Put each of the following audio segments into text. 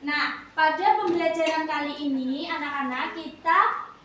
Nah, pada pembelajaran kali ini anak-anak kita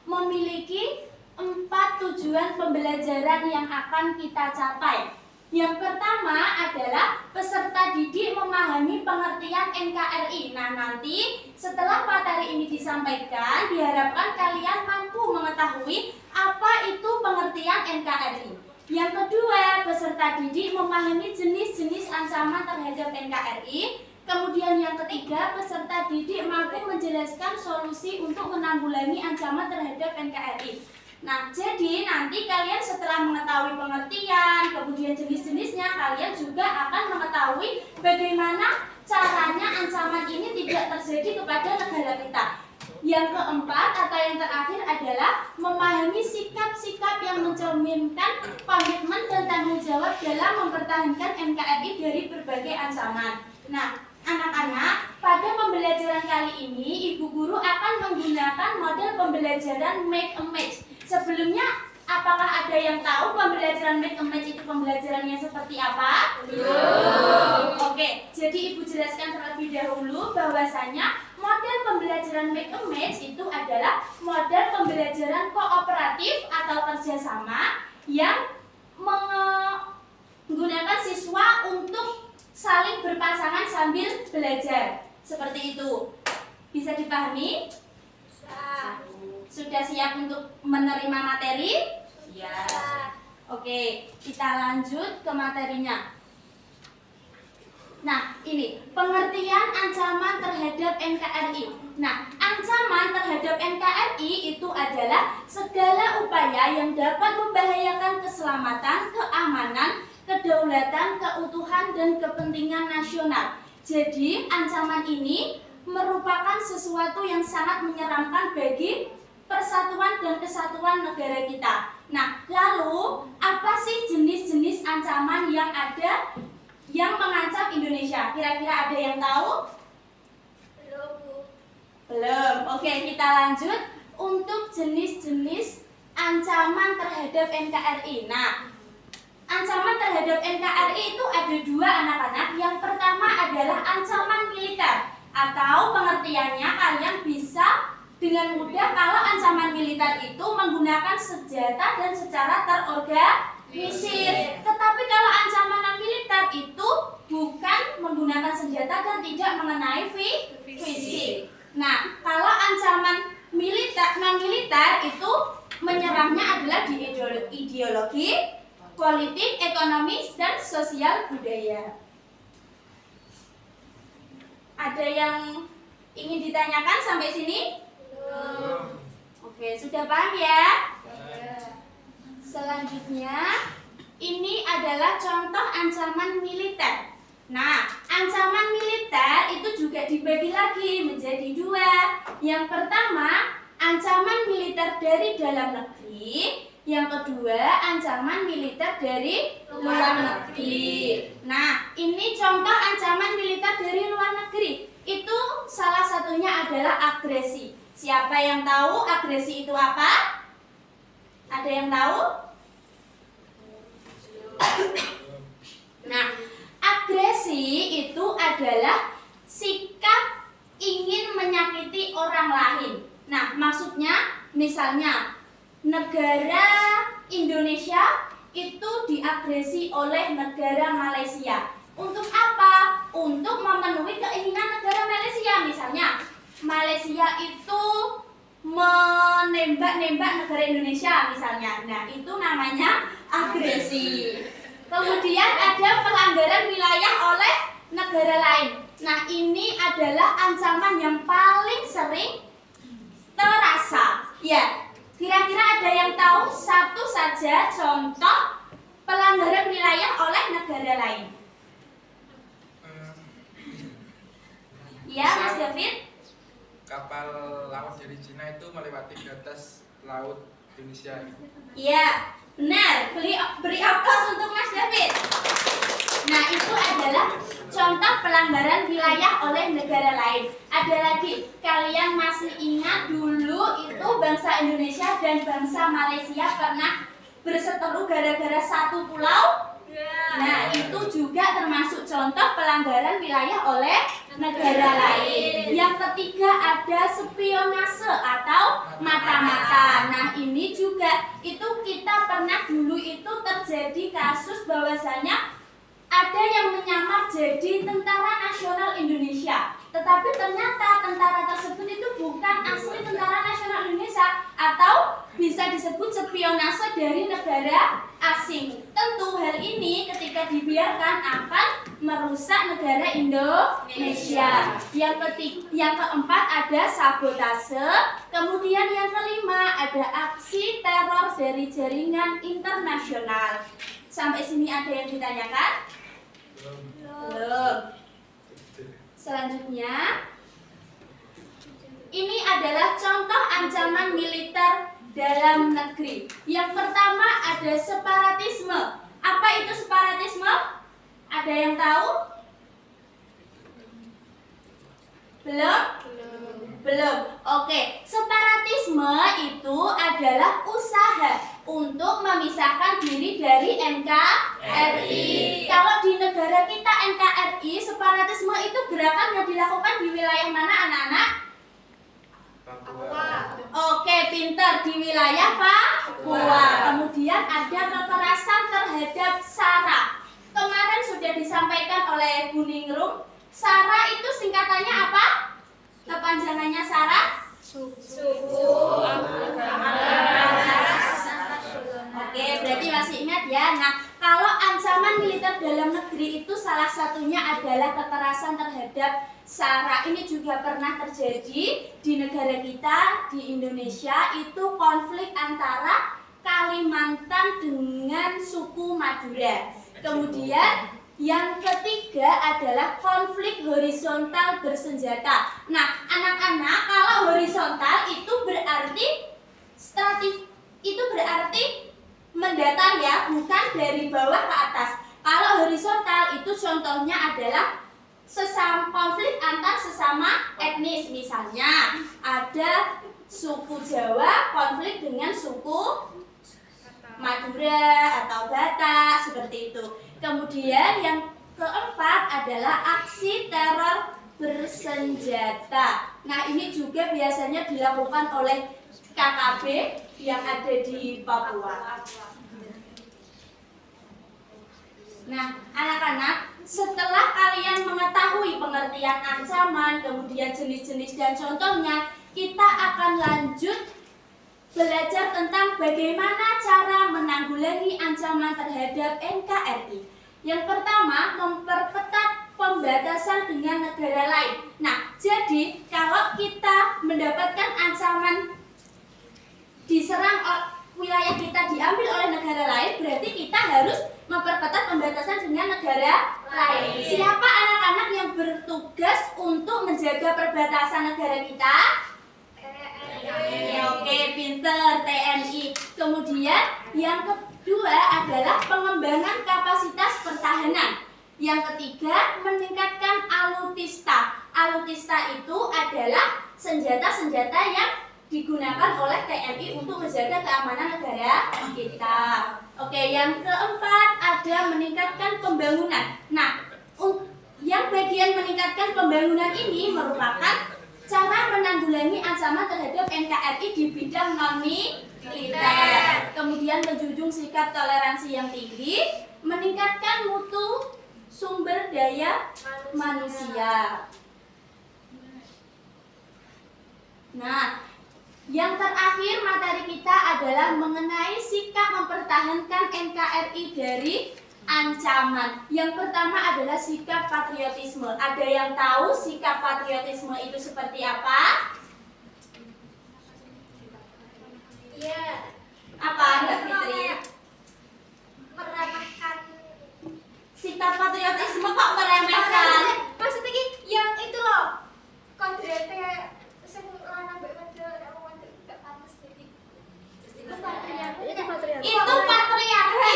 memiliki 4 tujuan pembelajaran yang akan kita capai. Yang pertama adalah peserta didik memahami pengertian NKRI. Nah, nanti setelah materi ini disampaikan, diharapkan kalian mampu mengetahui apa itu pengertian NKRI. Yang kedua, peserta didik memahami jenis-jenis ancaman terhadap NKRI. Kemudian yang ketiga, peserta didik mampu menjelaskan solusi untuk menanggulangi ancaman terhadap NKRI. Nah, jadi nanti kalian setelah mengetahui pengertian, kemudian jenis-jenisnya, kalian juga akan mengetahui bagaimana caranya ancaman ini tidak terjadi kepada negara kita. Yang keempat atau yang terakhir adalah memahami sikap-sikap yang mencerminkan komitmen dan tanggung jawab dalam mempertahankan NKRI dari berbagai ancaman. Nah, anak-anak, pada pembelajaran kali ini Ibu Guru akan menggunakan model pembelajaran make a match. Sebelumnya, apakah ada yang tahu pembelajaran make a match itu pembelajarannya seperti apa? Belum. Oke, jadi Ibu jelaskan terlebih dahulu bahwasanya model pembelajaran make a match itu adalah model pembelajaran kooperatif atau kerjasama yang menggunakan siswa untuk saling berpasangan sambil belajar. Seperti itu. Bisa dipahami? Sudah siap untuk menerima materi? Ya. Oke, kita lanjut ke materinya. Nah, ini pengertian ancaman terhadap NKRI. Nah, ancaman terhadap NKRI itu adalah segala upaya yang dapat membahayakan keselamatan, keamanan, kedaulatan, keutuhan, dan kepentingan nasional. Jadi, ancaman ini merupakan sesuatu yang sangat menyeramkan bagi persatuan dan kesatuan negara kita. Nah, lalu apa sih jenis-jenis ancaman yang ada yang mengancam Indonesia? Kira-kira ada yang tahu? Belum. Oke, kita lanjut untuk jenis-jenis ancaman terhadap NKRI. Nah, ancaman terhadap NKRI itu ada 2 anak-anak. Yang pertama adalah ancaman militer, atau pengertiannya kalian bisa dengan mudah kalau ancaman militer itu menggunakan senjata dan secara terorganisir. Tetapi kalau ancaman militer itu bukan menggunakan senjata dan tidak mengenai fisik. Nah, kalau ancaman militer non-militer itu menyerangnya adalah di ideologi, politik, ekonomi, dan sosial budaya. Ada yang ingin ditanyakan sampai sini? Oke, sudah paham ya? Selanjutnya, ini adalah contoh ancaman militer. Nah, ancaman militer itu juga dibagi lagi menjadi 2. Yang pertama, ancaman militer dari dalam negeri. Yang kedua, ancaman militer dari luar negeri. Nah, ini contoh ancaman militer dari luar negeri. Itu salah satunya adalah agresi. Siapa yang tahu agresi itu apa? Ada yang tahu? Nah, agresi itu adalah sikap ingin menyakiti orang lain. Nah, maksudnya misalnya negara Indonesia itu diagresi oleh negara Malaysia. Untuk apa? Untuk memenuhi keinginan negara Malaysia. Misalnya Malaysia itu menembak-nembak negara Indonesia misalnya. Nah, itu namanya agresi. Kemudian ada pelanggaran wilayah oleh negara lain. Nah, ini adalah ancaman yang paling sering terasa. Ya, kira-kira ada yang tahu satu saja contoh pelanggaran wilayah oleh negara lain? Ya, Mas David? Kapal laut dari Cina itu melewati di atas laut Indonesia. Iya, benar. Beri aplaus untuk Mas David. Nah, itu adalah contoh pelanggaran wilayah oleh negara lain. Ada lagi, kalian masih ingat dulu itu bangsa Indonesia dan bangsa Malaysia pernah berseteru gara-gara satu pulau? Nah, itu juga termasuk contoh pelanggaran wilayah oleh negara lain. ketiga ada spionase atau mata-mata. Nah, ini juga itu kita pernah dulu itu terjadi kasus bahwasanya ada yang menyamar jadi Tentara Nasional Indonesia. Tetapi ternyata tentara tersebut itu bukan asli Tentara Nasional Indonesia atau bisa disebut spionase dari negara asing. Tentu hal ini ketika dibiarkan akan merusak negara Indonesia. Yang keempat ada sabotase. Kemudian yang kelima ada aksi teror dari jaringan internasional. Sampai sini ada yang ditanyakan? Belum. Selanjutnya, ini adalah contoh ancaman militer dalam negeri. Yang pertama ada separatisme. Apa itu separatisme? Ada yang tahu? Belum? Belum. Oke, separatisme itu adalah usaha untuk memisahkan diri dari NKRI. Kalau di negara kita NKRI, separatisme itu gerakan yang dilakukan di wilayah mana, anak-anak? Papua. Oke, pinter, di wilayah Papua. Kemudian ada kekerasan terhadap SARA. Kemarin sudah disampaikan oleh Bu Ningrum. SARA itu singkatannya apa? Kepanjangannya SARA? Oke, berarti masih ingat ya. Nah, kalau ancaman militer dalam negeri itu salah satunya adalah kekerasan terhadap SARA. Ini juga pernah terjadi di negara kita, di Indonesia, itu konflik antara Kalimantan dengan suku Madura. Kemudian yang ketiga adalah konflik horizontal bersenjata. Nah, anak-anak, kalau horizontal itu berarti mendatar ya, bukan dari bawah ke atas. Kalau horizontal itu contohnya adalah konflik antar sesama etnis. Misalnya ada suku Jawa konflik dengan suku Madura atau Batak, seperti itu. Kemudian yang keempat adalah aksi teror bersenjata. Nah, ini juga biasanya dilakukan oleh KKB yang ada di Papua. Nah, anak-anak, setelah kalian mengetahui pengertian ancaman, kemudian jenis-jenis dan contohnya, kita akan lanjut belajar tentang bagaimana cara menanggulangi ancaman terhadap NKRI. Yang pertama, memperketat pembatasan dengan negara lain. Nah, jadi kalau kita mendapatkan ancaman diserang wilayah kita diambil oleh negara lain, berarti kita harus memperketat pembatasan dengan negara lain. Siapa anak-anak yang bertugas untuk menjaga perbatasan negara kita? Oke, pinter, TNI. Kemudian yang kedua adalah pengembangan kapasitas pertahanan. Yang ketiga, meningkatkan alutsista. Alutsista itu adalah senjata-senjata yang digunakan oleh TNI untuk menjaga keamanan negara kita. Oke, yang keempat ada meningkatkan pembangunan. Nah, yang bagian meningkatkan pembangunan ini merupakan cara menanggulangi ancaman terhadap NKRI di bidang non-militer. Kemudian menjunjung sikap toleransi yang tinggi, meningkatkan mutu sumber daya manusia. Nah, yang terakhir materi kita adalah mengenai sikap mempertahankan NKRI dari ancaman. Yang pertama adalah sikap patriotisme. Ada yang tahu sikap patriotisme itu seperti apa? Iya. Apa, Mbak Fitri? Meremehkan. Sikap patriotisme kok meremehkan? Maksudnya yang itu loh, kodratnya sing lanang mbek wedok nek wong wedok gak pantes jadi. Itu patriarki. Itu patriarki.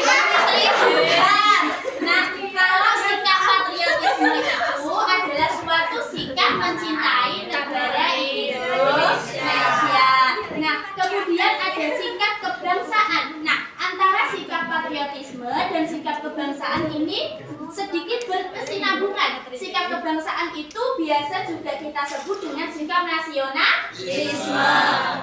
Nah, kalau sikap patriotisme itu adalah suatu sikap mencintai negara Indonesia. Nah, kemudian ada sikap kebangsaan. Nah, antara sikap patriotisme dan sikap kebangsaan ini sedikit berkesinambungan. Sikap kebangsaan itu biasa juga kita sebut dengan sikap nasionalisme.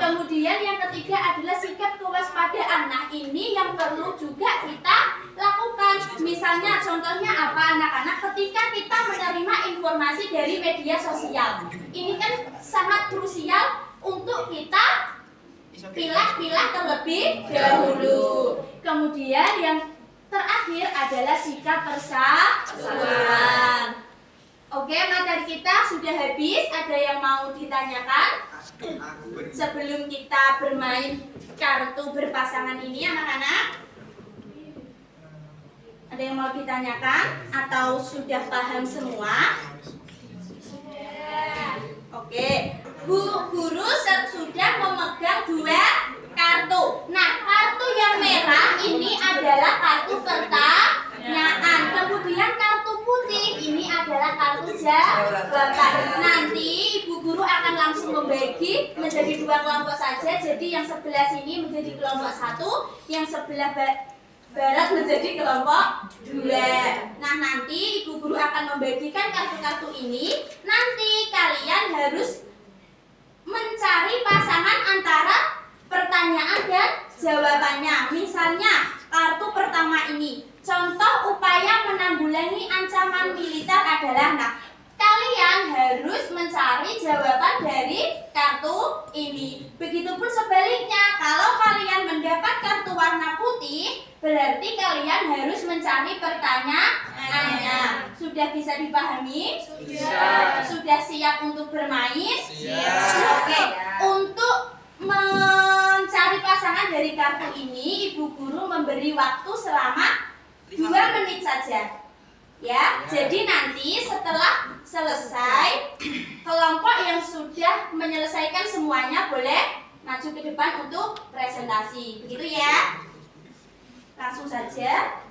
Kemudian yang ketiga adalah sikap kewaspadaan. Nah, ini yang perlu juga kita lakukan. Misalnya contohnya apa anak-anak, ketika kita menerima informasi dari media sosial. Ini kan sangat krusial untuk kita pilah-pilah terlebih dahulu. Kemudian yang terakhir adalah sikap persatuan. Oke, materi kita sudah habis. Ada yang mau ditanyakan? Sebelum kita bermain kartu berpasangan ini, anak-anak? Ada yang mau ditanyakan? Atau sudah paham semua? Oke, guru sudah memegang 2 kartu. Nah, kartu yang merah ini adalah kartu pertanyaan. Kemudian kartu putih ini adalah kartu jawaban. Nanti ibu guru akan langsung membagi menjadi 2 kelompok saja. Jadi yang sebelah sini menjadi kelompok 1, yang sebelah barat menjadi kelompok 2. Nah, nanti ibu guru akan membagikan kartu-kartu ini. Nanti kalian harus mencari pasangan antara pertanyaan dan jawabannya. Misalnya kartu pertama ini, contoh upaya menanggulangi ancaman militer adalah. Nah, kalian harus mencari jawaban dari kartu ini. Begitupun sebaliknya, kalau kalian mendapat kartu warna putih, berarti kalian harus mencari pertanyaannya. Sudah bisa dipahami? Sudah siap untuk bermain? Oke, untuk mencari pasangan dari kartu ini, ibu guru memberi waktu selama 2 menit saja. Ya, jadi nanti setelah selesai, kelompok yang sudah menyelesaikan semuanya boleh maju ke depan untuk presentasi. Begitu ya? Langsung saja.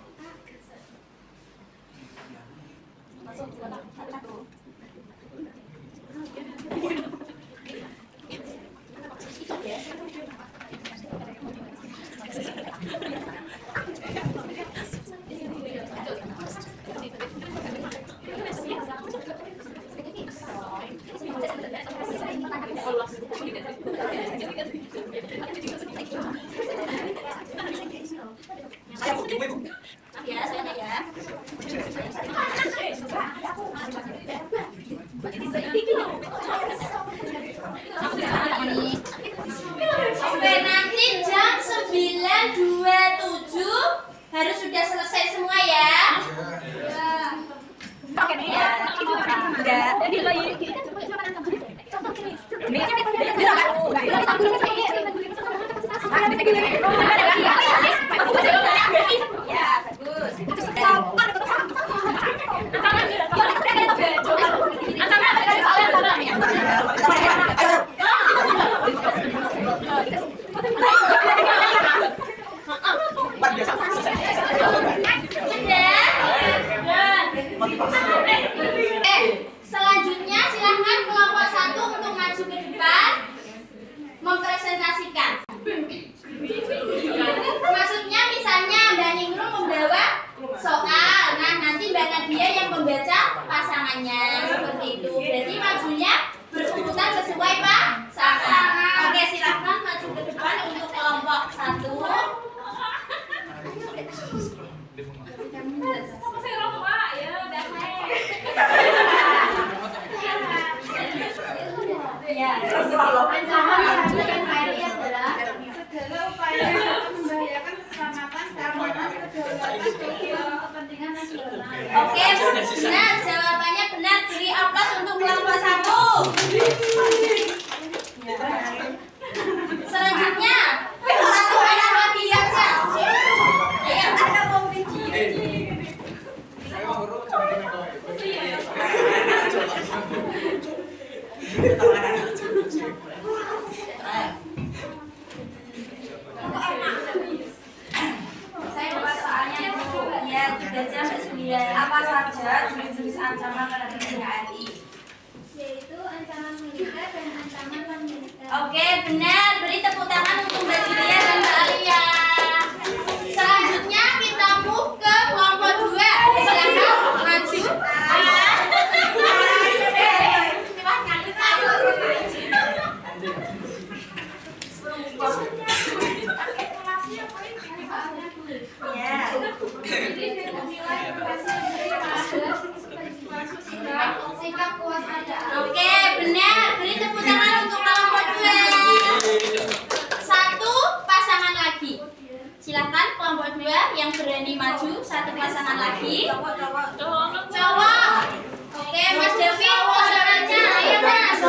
Oke, nanti jam 9.27 harus sudah selesai semua ya. Selanjutnya silahkan kelompok 1 untuk maju ke depan mempresentasikan. Maksudnya misalnya Mbak Ningrum membawa soal, nah nanti Mbak Nadia yang membaca pasangannya seperti itu. Berarti majunya berurutan sesuai pasangan. Oke, silahkan maju ke depan untuk kelompok 1. Ya, ancaman mengajukan materi adalah segala upaya yang membahayakan keselamatan, keamanan, kedaulatan, kepentingan nasional. Oke, benar, jawabannya benar. Beri aplaus untuk kelompok 1. Selanjutnya, 1 orang lagi aja. Ayo, ada kompetisi. Saya buat soalnya dulu. Ya, 3 jam 9. Apa saja jenis ancaman terhadap NKRI? Yaitu ancaman militer dan ancaman non-militer. Oke, benar. Beri tepuk tangan untuk Mbak Julia dan Mbak Alia. Selanjutnya kita move ke kelompok 2. Silakan. yang berani maju, satu pasangan lagi. Cowok. Oke, Mas Devi, pasangannya, ayo Mas.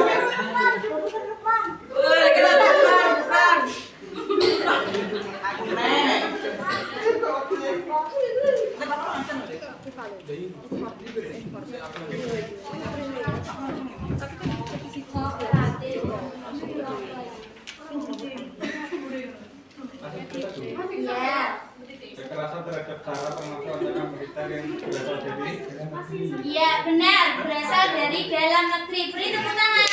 Ya. Kekerasan terhadap cara termasuk ancaman militer yang berasal dari Iya benar, berasal dari dalam negeri. Beri tepuk tangan.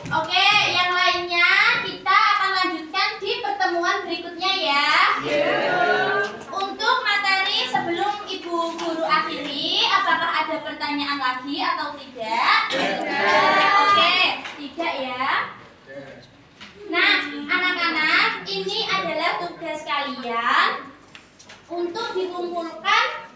Oke, yang lainnya kita akan lanjutkan di pertemuan berikutnya ya. Untuk materi sebelum Ibu Guru akhiri, apakah ada pertanyaan lagi atau tidak? Oke, tidak ya. Nah, anak-anak, ini adalah tugas kalian untuk dikumpulkan.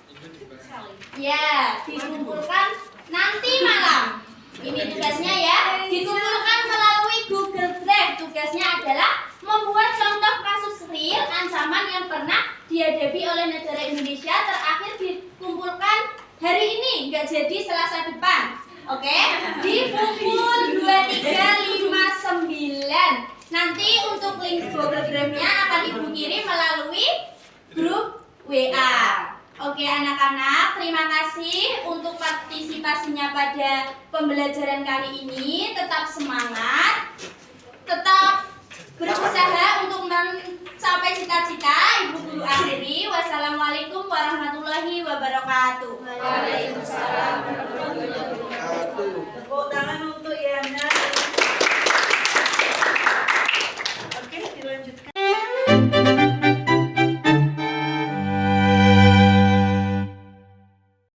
Ya, dikumpulkan nanti malam. Ini tugasnya ya, dikumpulkan melalui Google Drive. Tugasnya adalah membuat contoh kasus real ancaman yang pernah dihadapi oleh negara Indonesia, terakhir dikumpulkan hari ini, nggak jadi Selasa depan. Oke, di pukul 23.59. Nanti untuk link Google Drive-nya akan Ibu kirim melalui grup WA. Oke anak-anak, terima kasih untuk partisipasinya pada pembelajaran kali ini. Tetap semangat, tetap berusaha untuk mencapai cita-cita. Ibu Guru akhiri. Wassalamualaikum warahmatullahi wabarakatuh. Waalaikumsalam warahmatullahi wabarakatuh. Tepuk tangan untuk Yana. Oke, dilanjutkan.